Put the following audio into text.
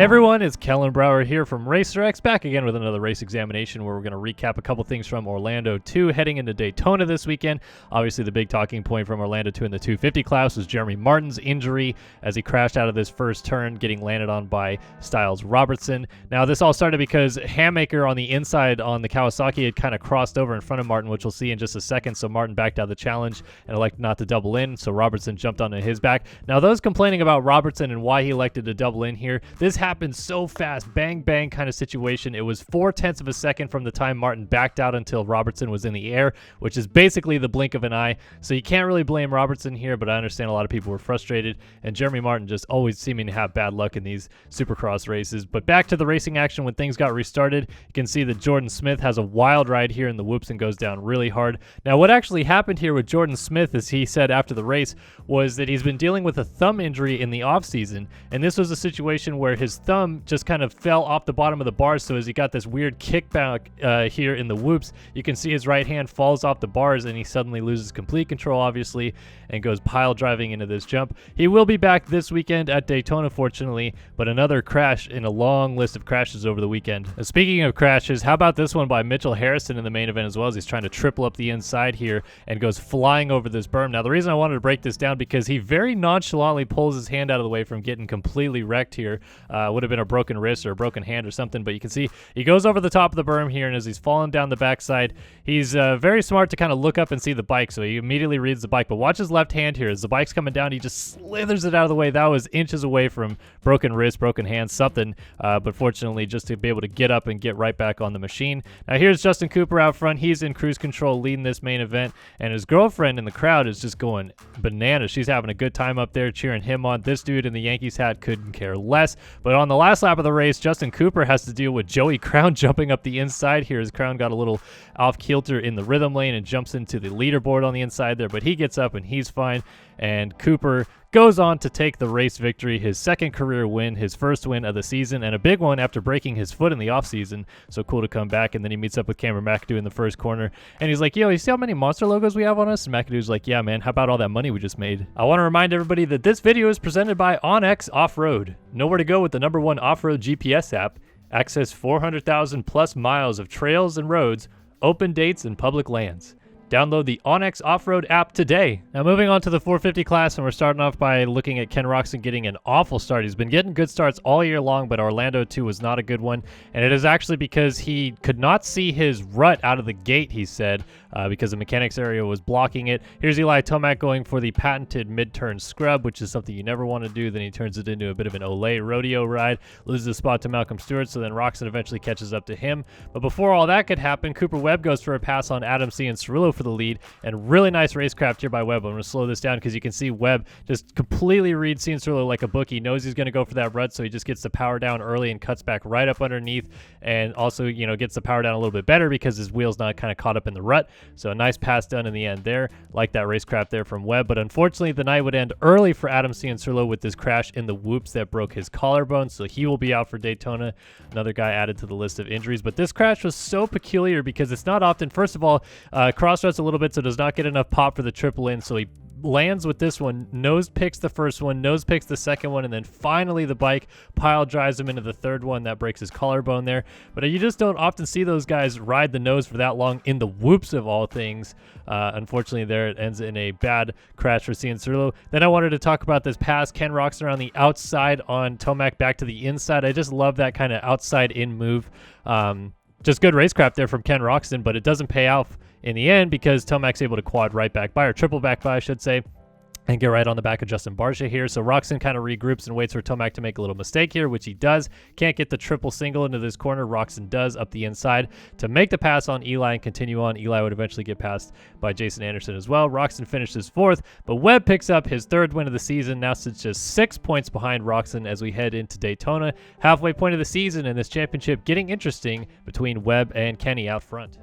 Hey everyone, it's Kellen Brower here from RacerX, back again with another race examination where we're going to recap a couple things from Orlando 2 heading into Daytona this weekend. Obviously the big talking point from Orlando 2 in the 250 class was Jeremy Martin's injury as he crashed out of this first turn, getting landed on by Styles Robertson. Now this all started because Hammaker on the inside on the Kawasaki had kind of crossed over in front of Martin, which we'll see in just a second, so Martin backed out of the challenge and elected not to double in, so Robertson jumped onto his back. Now those complaining about Robertson and why he elected to double in here, this happened so fast, bang bang kind of situation. It was 0.4 of a second from the time Martin backed out until Robertson was in the air, which is basically the blink of an eye. So you can't really blame Robertson here, but I understand a lot of people were frustrated, and Jeremy Martin just always seeming to have bad luck in these Supercross races. But back to the racing action when things got restarted, you can see that Jordon Smith has a wild ride here in the whoops and goes down really hard. Now what actually happened here with Jordon Smith, as he said after the race, was that he's been dealing with a thumb injury in the offseason, and this was a situation where his thumb just kind of fell off the bottom of the bars, so as he got this weird kickback here in the whoops, you can see his right hand falls off the bars and he suddenly loses complete control, obviously, and goes pile driving into this jump. He will be back this weekend at Daytona, fortunately, but another crash in a long list of crashes over the weekend. Speaking of crashes, how about this one by Mitchell Harrison in the main event as well, as he's trying to triple up the inside here and goes flying over this berm. Now the reason I wanted to break this down, because he very nonchalantly pulls his hand out of the way from getting completely wrecked here. Would have been a broken wrist or a broken hand or something, but you can see he goes over the top of the berm here, and as he's falling down the backside, he's very smart to kind of look up and see the bike, so he immediately reads the bike. But watch his left hand here as the bike's coming down, he just slithers it out of the way. That was inches away from broken wrist, broken hand, something, but fortunately just to be able to get up and get right back on the machine. Now here's Justin Cooper out front. He's in cruise control leading this main event, and his girlfriend in the crowd is just going bananas. She's having a good time up there cheering him on. This dude in the Yankees hat couldn't care less. But on the last lap of the race, Justin Cooper has to deal with Joey Crown jumping up the inside here. His Crown got a little off kilter in the rhythm lane and jumps into the leaderboard on the inside there, but he gets up and he's fine. And Cooper goes on to take the race victory, his second career win, his first win of the season, and a big one after breaking his foot in the offseason. So cool to come back. And then he meets up with Cameron McAdoo in the first corner, and he's like, yo, you see how many Monster logos we have on us? And McAdoo's like, yeah, man, how about all that money we just made? I want to remind everybody that this video is presented by OnX Off-Road. Nowhere to go with the #1 off-road GPS app. Access 400,000 plus miles of trails and roads, open dates, and public lands. Download the OnX Off-Road app today. Now moving on to the 450 class, and we're starting off by looking at Ken Roczen getting an awful start. He's been getting good starts all year long, but Orlando 2 was not a good one, and it is actually because he could not see his rut out of the gate, he said, because the mechanics area was blocking it. Here's Eli Tomac going for the patented mid-turn scrub, which is something you never want to do. Then he turns it into a bit of an Olay rodeo ride, loses the spot to Malcolm Stewart, so then Roczen eventually catches up to him. But before all that could happen, Cooper Webb goes for a pass on Adam Cianciarulo for the lead, and really nice racecraft here by Webb. I'm going to slow this down because you can see Webb just completely reads Cianciarulo like a book. He knows he's going to go for that rut, so he just gets the power down early and cuts back right up underneath, and also, you know, gets the power down a little bit better because his wheel's not kind of caught up in the rut. So a nice pass done in the end there. Like that racecraft there from Webb, but unfortunately the night would end early for Adam Cianciarulo with this crash in the whoops that broke his collarbone, so he will be out for Daytona. Another guy added to the list of injuries, but this crash was so peculiar because it's not often. First of all, cross ruts a little bit, so does not get enough pop for the triple in, so he lands with this one, nose picks the first one, nose picks the second one, and then finally the bike pile drives him into the third one. That breaks his collarbone there. But you just don't often see those guys ride the nose for that long in the whoops of all things. Unfortunately there it ends in a bad crash for Cianciarulo. Then I wanted to talk about this pass, Ken Roczen around the outside on Tomac back to the inside. I just love that kind of outside in move. Just good racecraft there from Ken Roczen, but it doesn't pay off in the end because Tomac's able to quad right back by, or triple back by, I should say, and get right on the back of Justin Barcia here. So Roczen kind of regroups and waits for Tomac to make a little mistake here, which he does. Can't get the triple single into this corner. Roczen does up the inside to make the pass on Eli and continue on. Eli would eventually get passed by Jason Anderson as well. Roczen finishes fourth, but Webb picks up his third win of the season. Now sits just 6 points behind Roczen as we head into Daytona. Halfway point of the season, and this championship getting interesting between Webb and Kenny out front.